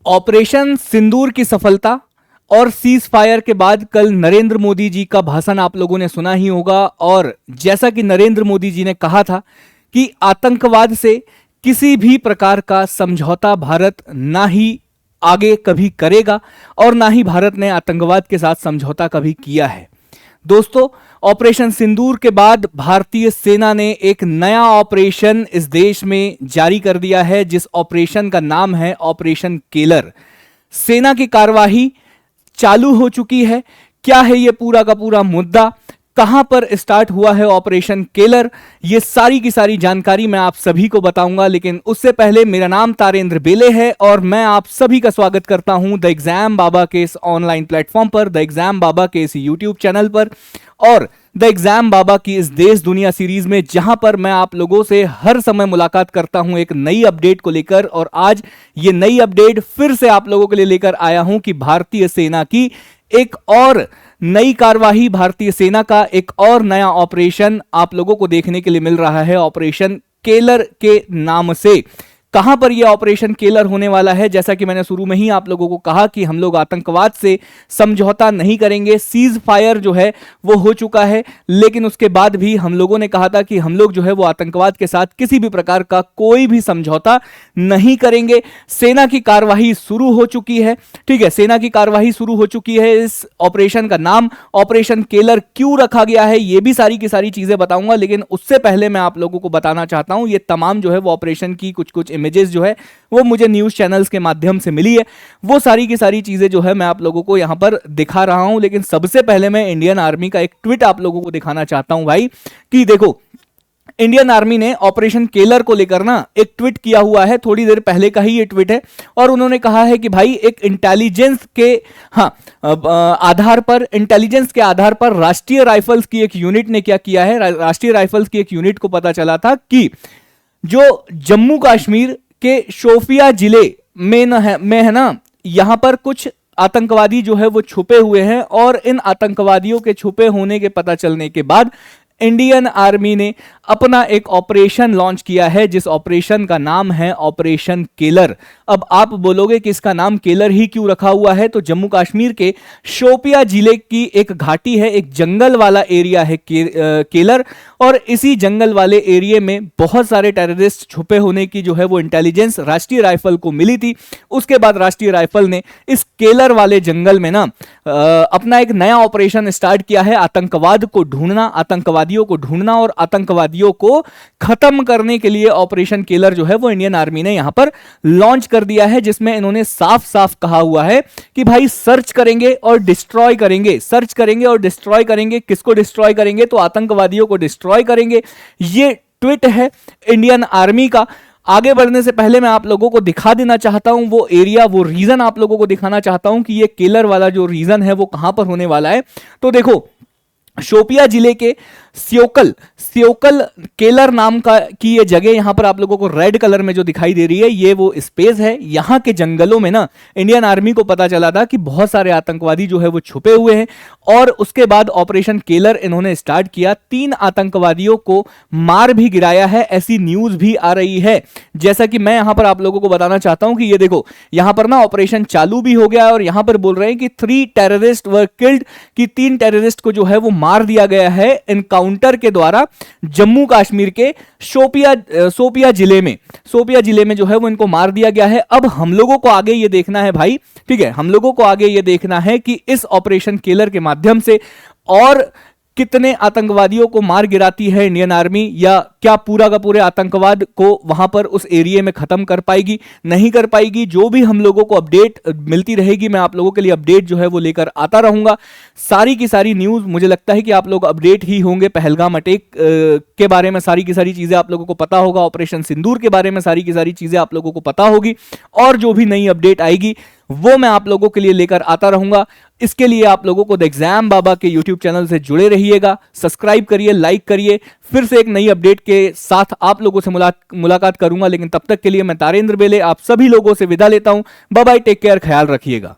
Operation सिंदूर की सफलता और सीज फायर के बाद कल नरेंद्र मोदी जी का भाषण आप लोगों ने सुना ही होगा। और जैसा कि नरेंद्र मोदी जी ने कहा था कि आतंकवाद से किसी भी प्रकार का समझौता भारत ना ही आगे कभी करेगा और ना ही भारत ने आतंकवाद के साथ समझौता कभी किया है। दोस्तों, ऑपरेशन सिंदूर के बाद भारतीय सेना ने एक नया ऑपरेशन इस देश में जारी कर दिया है, जिस ऑपरेशन का नाम है ऑपरेशन केलर। सेना की कार्यवाही चालू हो चुकी है। क्या है ये पूरा का पूरा मुद्दा, कहां पर स्टार्ट हुआ है ऑपरेशन केलर, ये सारी की सारी जानकारी मैं आप सभी को बताऊंगा। लेकिन उससे पहले मेरा नाम तारेंद्र बेले है और मैं आप सभी का स्वागत करता हूं द एग्जाम बाबा के इस ऑनलाइन प्लेटफॉर्म पर, द एग्जाम बाबा के इस यूट्यूब चैनल पर और द एग्जाम बाबा की इस देश दुनिया सीरीज में, जहां पर मैं आप लोगों से हर समय मुलाकात करता हूं एक नई अपडेट को लेकर। और आज ये नई अपडेट फिर से आप लोगों के लिए लेकर आया हूं कि भारतीय सेना की एक और नई कार्यवाही, भारतीय सेना का एक और नया ऑपरेशन आप लोगों को देखने के लिए मिल रहा है ऑपरेशन केलर के नाम से। कहां पर यह ऑपरेशन केलर होने वाला है, जैसा कि मैंने शुरू में ही आप लोगों को कहा कि हम लोग आतंकवाद से समझौता नहीं करेंगे। सीज फायर जो है वो हो चुका है, लेकिन उसके बाद भी हम लोगों ने कहा था कि हम लोग जो है वो आतंकवाद के साथ किसी भी प्रकार का कोई भी समझौता नहीं करेंगे। सेना की कार्यवाही शुरू हो चुकी है। ठीक है, सेना की कार्यवाही शुरू हो चुकी है। इस ऑपरेशन का नाम ऑपरेशन केलर क्यों रखा गया है, ये भी सारी की सारी चीजें बताऊंगा। लेकिन उससे पहले मैं आप लोगों को बताना चाहता हूं, ये तमाम जो है वो ऑपरेशन की कुछ इमेजेस जो है वो मुझे न्यूज चैनल्स के माध्यम से मिली है। वो सारी की सारी चीजें जो है मैं आप लोगों को यहां पर दिखा रहा हूं। लेकिन सबसे पहले मैं इंडियन आर्मी का एक ट्वीट आप लोगों को दिखाना चाहता हूं भाई, कि देखो इंडियन आर्मी ने ऑपरेशन केलर को लेकर ना एक ट्वीट किया हुआ है, थोड़ी देर पहले का ही ये ट्वीट है। और उन्होंने कहा है कि भाई एक इंटेलिजेंस के आधार पर, इंटेलिजेंस के आधार पर राष्ट्रीय राइफल्स की एक यूनिट ने क्या किया है, राष्ट्रीय राइफल्स की एक यूनिट को पता चला था कि जो जम्मू कश्मीर के शोपिया जिले में है ना, यहां पर कुछ आतंकवादी जो है वो छुपे हुए हैं। और इन आतंकवादियों के छुपे होने के पता चलने के बाद इंडियन आर्मी ने अपना एक ऑपरेशन लॉन्च किया है, जिस ऑपरेशन का नाम है ऑपरेशन केलर। अब आप बोलोगे कि इसका नाम केलर ही क्यों रखा हुआ है, तो जम्मू कश्मीर के शोपिया जिले की एक घाटी है, एक जंगल वाला एरिया है केलर। और इसी जंगल वाले एरिया में बहुत सारे टेररिस्ट छुपे होने की जो है वो इंटेलिजेंस राष्ट्रीय राइफल को मिली थी। उसके बाद राष्ट्रीय राइफल ने इस केलर वाले जंगल में ना अपना एक नया ऑपरेशन स्टार्ट किया है, आतंकवाद को ढूंढना, आतंकवादियों को ढूंढना और आतंकवादियों को खत्म करने के लिए ऑपरेशन केलर जो है वो इंडियन आर्मी ने यहां पर लॉन्च कर दिया है। जिसमें इन्होंने साफ साफ कहा हुआ है कि भाई सर्च करेंगे और डिस्ट्रॉय करेंगे, सर्च करेंगे और डिस्ट्रॉय करेंगे। किसको डिस्ट्रॉय करेंगे, तो आतंकवादियों को डिस्ट्रॉय करेंगे। ये ट्वीट है इंडियन आर्मी का। आगे बढ़ने से पहले मैं आप लोगों को दिखा देना चाहता हूं वो एरिया, वो रीजन आप लोगों को दिखाना चाहता हूं कि ये केलर वाला जो रीजन है वो कहां पर होने वाला है। तो देखो, शोपिया जिले के स्योकल केलर नाम का की ये जगह यहां पर आप लोगों को रेड कलर में जो दिखाई दे रही है, ये वो स्पेस है। यहां के जंगलों में ना इंडियन आर्मी को पता चला था कि बहुत सारे आतंकवादी जो है वो छुपे हुए हैं। और उसके बाद ऑपरेशन केलर इन्होंने स्टार्ट किया। 3 आतंकवादियों को मार भी गिराया है, ऐसी न्यूज भी आ रही है। जैसा कि मैं यहां पर आप लोगों को बताना चाहता हूं कि ये देखो, यहां पर ना ऑपरेशन चालू भी हो गया है और यहां पर बोल रहे हैं कि 3 टेररिस्ट वर किल्ड, कि 3 टेररिस्ट को जो है वो मार दिया गया है एनकाउंटर के द्वारा जम्मू कश्मीर के शोपिया जिले में जो है वो इनको मार दिया गया है। अब हम लोगों को आगे ये देखना है भाई, ठीक है, हम लोगों को आगे ये देखना है कि इस ऑपरेशन केलर के माध्यम से और कितने आतंकवादियों को मार गिराती है इंडियन आर्मी, या क्या पूरा का पूरे आतंकवाद को वहां पर उस एरिया में खत्म कर पाएगी, नहीं कर पाएगी। जो भी हम लोगों को अपडेट मिलती रहेगी, मैं आप लोगों के लिए अपडेट जो है वो लेकर आता रहूंगा। सारी की सारी न्यूज, मुझे लगता है कि आप लोग अपडेट ही होंगे। पहलगाम अटैक के बारे में सारी की सारी चीजें आप लोगों को पता होगा, ऑपरेशन सिंदूर के बारे में सारी की सारी चीजें आप लोगों को पता होगी। और जो भी नई अपडेट आएगी वो मैं आप लोगों के लिए लेकर आता रहूंगा। इसके लिए आप लोगों को द एग्जाम बाबा के यूट्यूब चैनल से जुड़े रहिएगा, सब्सक्राइब करिए, लाइक करिए। फिर से एक नई अपडेट के साथ आप लोगों से मुलाकात करूंगा। लेकिन तब तक के लिए मैं तारेंद्र बेले आप सभी लोगों से विदा लेता हूं। बाय बाय, टेक केयर, ख्याल रखिएगा।